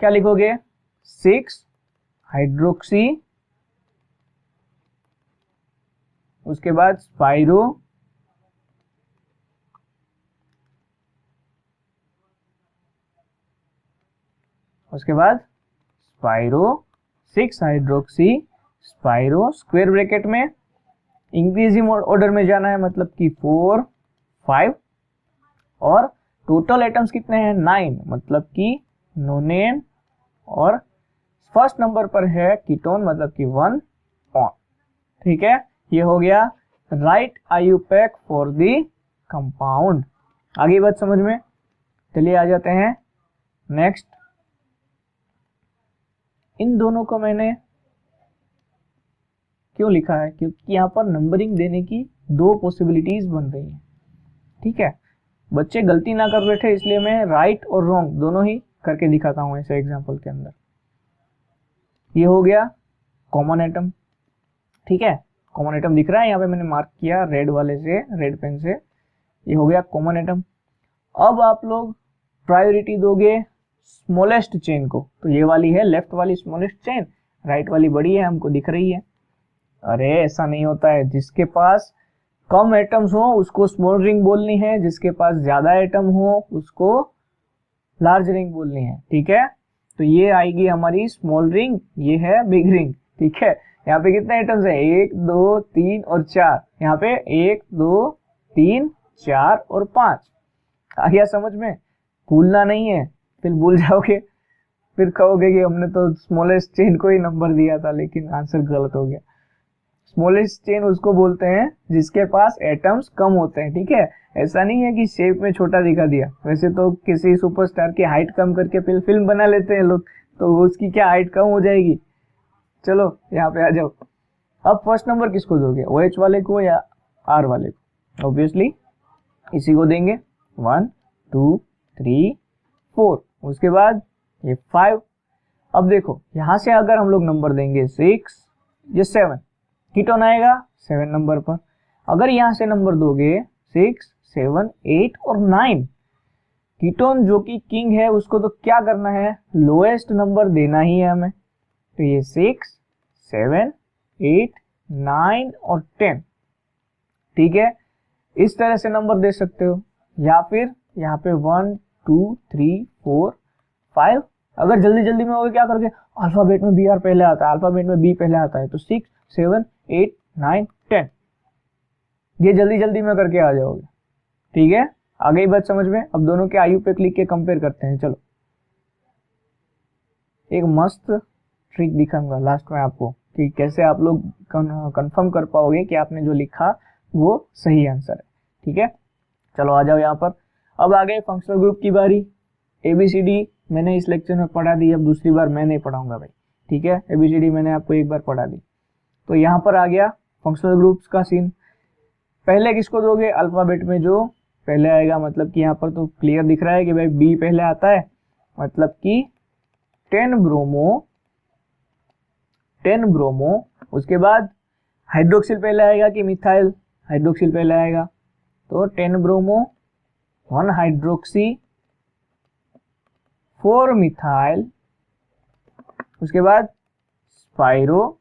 क्या लिखोगे, 6 हाइड्रोक्सी, उसके बाद स्पाइरो, उसके बाद spiro 6 hydroxy spiro, square bracket में इंक्रीजिंग ऑर्डर में जाना है, मतलब कि 4 5, और टोटल आइटम्स कितने हैं 9, मतलब कि नोनेन, और फर्स्ट नंबर पर है कीटोन, मतलब कि 1 ऑन। ठीक है, ये हो गया right IUPAC for the compound. आगे बात समझ में। चलिए आ जाते हैं नेक्स्ट। इन दोनों को मैंने क्यों लिखा है, क्योंकि यहाँ पर नंबरिंग देने की 2 पॉसिबिलिटीज बन रही हैं। ठीक है, बच्चे गलती ना कर बैठे, इसलिए मैं राइट और रॉन्ग दोनों ही करके दिखाता हूँ ऐसे एग्जांपल के अंदर। ये हो गया कॉमन एटम, ठीक है। कॉमन एटम दिख रहा है यहाँ पे, मैंने मार्क किया रेड वाले से, रेड पेन से, ये हो गया कॉमन एटम। अब आप लोग प्रायोरिटी दोगे स्मॉलेस्ट चेन को, तो ये वाली है लेफ्ट वाली स्मॉलेस्ट चेन, राइट वाली बड़ी है, हमको दिख रही है। अरे ऐसा नहीं होता है, जिसके पास कम एटम्स हो उसको स्मॉल रिंग बोलनी है, जिसके पास ज्यादा एटम हो उसको लार्ज रिंग बोलनी है, ठीक है। तो ये आएगी हमारी स्मॉल रिंग, ये है बिग रिंग, ठीक है। यहाँ पे कितने एटम्स है, 1 2 3 और 4, यहाँ पे 1 2 3 4 और 5। आ गया समझ में, भूलना नहीं है, फिर भूल जाओगे, फिर कहोगे कि हमने तो स्मॉलेस्ट चेन को ही नंबर दिया था, लेकिन आंसर गलत हो गया। स्मॉलेस्ट चेन उसको बोलते हैं जिसके पास एटम्स कम होते हैं, ठीक है। ऐसा नहीं है कि शेप में छोटा दिखा दिया, वैसे तो किसी सुपरस्टार की हाइट कम करके फिर फिल्म बना लेते हैं लोग, तो उसकी क्या हाइट कम हो जाएगी। चलो यहाँ पे आ जाओ। अब फर्स्ट नंबर किसको दोगे, OH वाले को या R वाले को? ऑब्वियसली इसी को देंगे, 1 2 3 4, उसके बाद ये 5। अब देखो यहां से अगर हम लोग नंबर देंगे 6 या 7, कीटोन आएगा 7 नंबर पर। अगर यहां से नंबर दोगे 6 7 8 और 9, कीटोन जो कि किंग है उसको तो क्या करना है, लोएस्ट नंबर देना ही है हमें। तो ये 6 7 8 9 और 10, ठीक है। इस तरह से नंबर दे सकते हो, या फिर यहाँ पे 1 2 3 4 5। अगर जल्दी जल्दी में होगे क्या करोगे, अल्फाबेट में BR पहले आता है, अल्फाबेट में B पहले आता है, तो 6 7 8 9 10, ये जल्दी जल्दी में करके आ जाओगे, ठीक है। आ गई बात समझ में। अब दोनों के आयु पे क्लिक के कंपेयर करते हैं। चलो एक मस्त ट्रिक दिखाऊंगा लास्ट में आपको कि कैसे आप लोग कंफर्म कर पाओगे कि आपने जो लिखा वो सही आंसर है, ठीक है। चलो आ जाओ यहाँ पर। अब आ गए फंक्शनल ग्रुप की बारी। ABCD मैंने इस लेक्चर में पढ़ा दी, अब दूसरी बार मैं नहीं पढ़ाऊंगा भाई, ठीक है। ABCD मैंने आपको एक बार पढ़ा दी। तो यहाँ पर आ गया फंक्शनल ग्रुप्स का सीन। पहले किसको दोगे, अल्फाबेट में जो पहले आएगा, मतलब कि यहाँ पर तो क्लियर दिख रहा है कि भाई B पहले आता है, मतलब कि 10 ब्रोमो। उसके बाद हाइड्रोक्सिल पहले आएगा कि मिथाइल, हाइड्रोक्सिल पहले आएगा, तो 10 ब्रोमो 1 हाइड्रोक्सी 4 मिथाइल। उसके बाद स्पाइरो,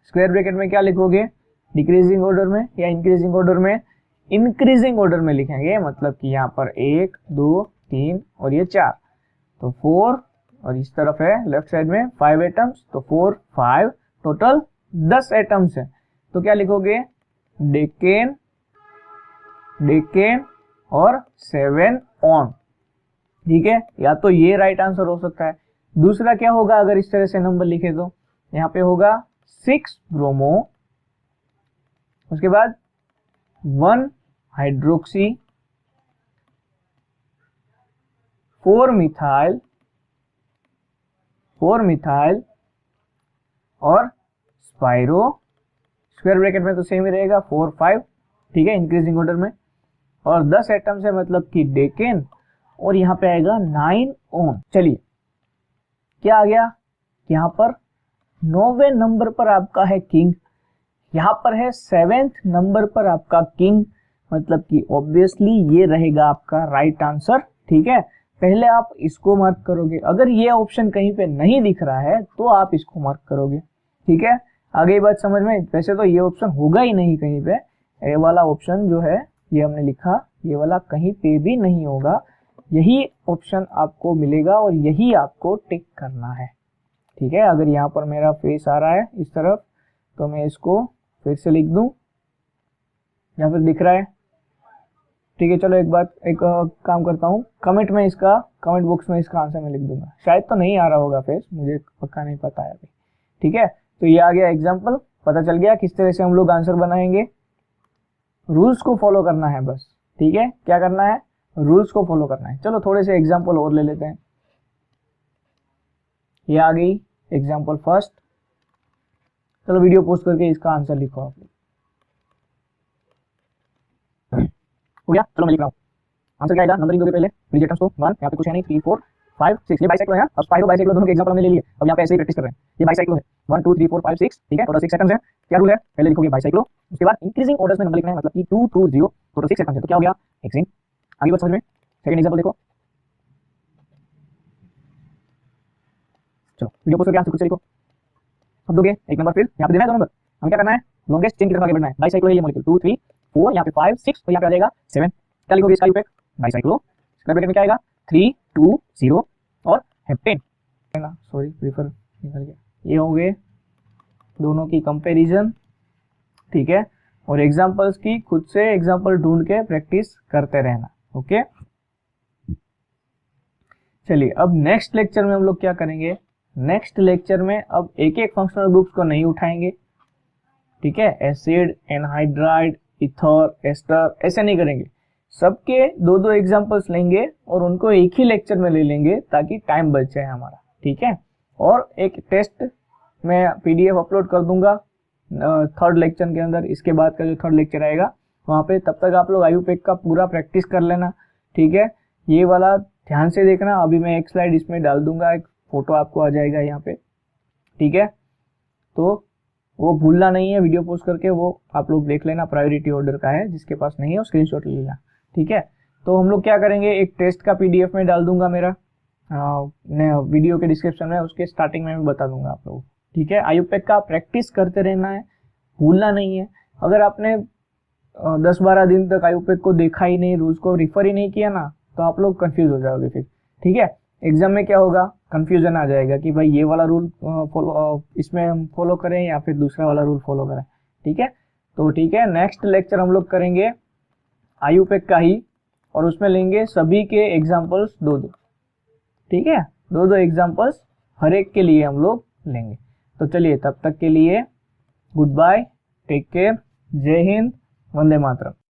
स्क्वायर ब्रैकेट में क्या लिखोगे, डिक्रीजिंग ऑर्डर में या इंक्रीजिंग ऑर्डर में, इंक्रीजिंग ऑर्डर में लिखेंगे, मतलब कि यहाँ पर 1 2 3 और ये 4, तो 4, और इस तरफ है लेफ्ट साइड में 5 एटम्स, तो 4 5 टोटल 10 एटम्स है। तो क्या लिखोगे, डेकेन और 7 ऑन, ठीक है। या तो ये राइट आंसर हो सकता है। दूसरा क्या होगा, अगर इस तरह से नंबर लिखे तो यहाँ पे होगा 6 ब्रोमो, उसके बाद 1 हाइड्रोक्सी 4 मिथाइल और स्पाइरो, स्क्वायर ब्रैकेट में तो सेम ही रहेगा 4 5, ठीक है, इंक्रीजिंग ऑर्डर में, और 10 एटम्स है, मतलब कि डेकेन, और यहाँ पे आएगा 9 ओन। चलिए क्या आ गया, यहाँ पर 9वें नंबर पर आपका है किंग, यहाँ पर है 7th नंबर पर आपका किंग, मतलब कि ऑब्वियसली ये रहेगा आपका राइट आंसर, ठीक है। पहले आप इसको मार्क करोगे, अगर ये ऑप्शन कहीं पे नहीं दिख रहा है तो आप इसको मार्क करोगे, ठीक है। आगे बात समझ में। वैसे तो ये ऑप्शन होगा ही नहीं कहीं पे, ये वाला ऑप्शन जो है ये हमने लिखा, ये वाला कहीं पे भी नहीं होगा, यही ऑप्शन आपको मिलेगा और यही आपको टिक करना है, ठीक है। अगर यहाँ पर मेरा फेस आ रहा है इस तरफ तो मैं इसको फिर से लिख दूं, या फिर दिख रहा है, ठीक है। चलो एक काम करता हूँ, कमेंट बॉक्स में इसका आंसर मैं लिख दूंगा, शायद तो नहीं आ रहा होगा फेस, मुझे पक्का नहीं पता है अभी, ठीक है। तो ये आ गया एग्जाम्पल, पता चल गया किस तरह से हम लोग आंसर बनाएंगे। रूल्स को फॉलो करना है बस, ठीक है। क्या करना है, रूल्स को फॉलो करना है। चलो थोड़े से एग्जाम्पल और ले लेते हैं। ये आ गई एग्जाम्पल फर्स्ट। चलो वीडियो पोस्ट करके इसका आंसर लिखो आप। हो गया, चलो मैं लिख रहा हूँ। आंसर क्या आएगा, नंबरिंग दोगे पहले डिजिट एटम्स को 1, यहाँ पे कुछ है नहीं, 3 4 5 6, ये बाइसाइक्लो है। अब स्पाइरो बाइसाइक्लो दोनों के एग्जांपल हमने ले लिए। अब यहाँ पे ऐसे ही प्रैक्टिस कर रहे हैं। ये बाइसाइक्लो है, 1 2 3 4 5 6, ठीक है, टोटल 6 सेकंड्स है। क्या रूल है, पहले लिखोगे बाइसाइक्लो, उसके बाद इंक्रीजिंग ऑर्डर्स में नंबर लिखना है, मतलब कि 2 2 0, टोटल 6 सेकंड्स है, तो क्या हो गया हेक्सेन। आगे बात समझ में। सेकंड एग्जांपल देखो, चलो वीडियो पोस्ट करके आंसर खुद से लिखो। अब दोगे एक नंबर, फिर यहाँ पे देना है 2 नंबर। हम क्या करना है, लॉन्गेस्ट चेन की तरफ आगे बढ़ना है। बाइसाइक्लो है ये मॉलिक्यूल, 2 3 4, यहाँ पे 5 6, तो यहाँ पे आ जाएगा 7। क्या लिखोगे इसका यूपेक, बाइसाइक्लो, स्क्वायर ब्रैकेट में क्या आएगा 3 2 0 और हेप्टेन। सॉरी प्रीफर निकल गया। ये हो गए दोनों की कंपैरिजन, ठीक है। और एग्जांपल्स की खुद से एग्जांपल ढूंढ के प्रैक्टिस करते रहना, ओके। चलिए अब नेक्स्ट लेक्चर में हम लोग क्या करेंगे, नेक्स्ट लेक्चर में अब एक एक फंक्शनल ग्रुप्स को नहीं उठाएंगे, ठीक है। एसिड, एनहाइड्राइड, इथर, एस्टर, ऐसे नहीं करेंगे। सबके 2 एग्जांपल्स लेंगे और उनको एक ही लेक्चर में ले लेंगे ताकि टाइम बच जाए हमारा, ठीक है। और एक टेस्ट मैं पीडीएफ अपलोड कर दूंगा थर्ड लेक्चर के अंदर। इसके बाद का जो थर्ड लेक्चर आएगा वहाँ पे, तब तक आप लोग आयुपेक का पूरा प्रैक्टिस कर लेना, ठीक है। ये वाला ध्यान से देखना। अभी मैं एक स्लाइड इसमें डाल दूंगा, एक फोटो आपको आ जाएगा यहाँ पे, ठीक है। तो वो भूलना नहीं है, वीडियो पोस्ट करके वो आप लोग देख लेना, प्रायोरिटी ऑर्डर का है, जिसके पास नहीं है वो स्क्रीनशॉट ले लेना, ठीक है। तो हम लोग क्या करेंगे, एक टेस्ट का पीडीएफ में डाल दूंगा मेरा वीडियो के डिस्क्रिप्शन में, उसके स्टार्टिंग में मैं बता दूंगा आप लोग, ठीक है। आयुपेक का प्रैक्टिस करते रहना है, भूलना नहीं है। अगर आपने 10-12 दिन तक आयुपेक को देखा ही नहीं, रूल्स को रिफर ही नहीं किया ना, तो आप लोग कंफ्यूज हो जाओगे फिर, ठीक है। एग्जाम में क्या होगा, कंफ्यूजन आ जाएगा कि भाई ये वाला रूल फॉलो इसमें हम फॉलो करें या फिर दूसरा वाला रूल फॉलो करें, ठीक है। तो ठीक है, नेक्स्ट लेक्चर हम लोग करेंगे आयुपेक का ही, और उसमें लेंगे सभी के एग्जाम्पल्स 2-2, ठीक है। 2-2 एग्जाम्पल्स हर एक के लिए हम लोग लेंगे। तो चलिए तब तक के लिए गुड बाय, टेक केयर, जय हिंद, वंदे मातरम।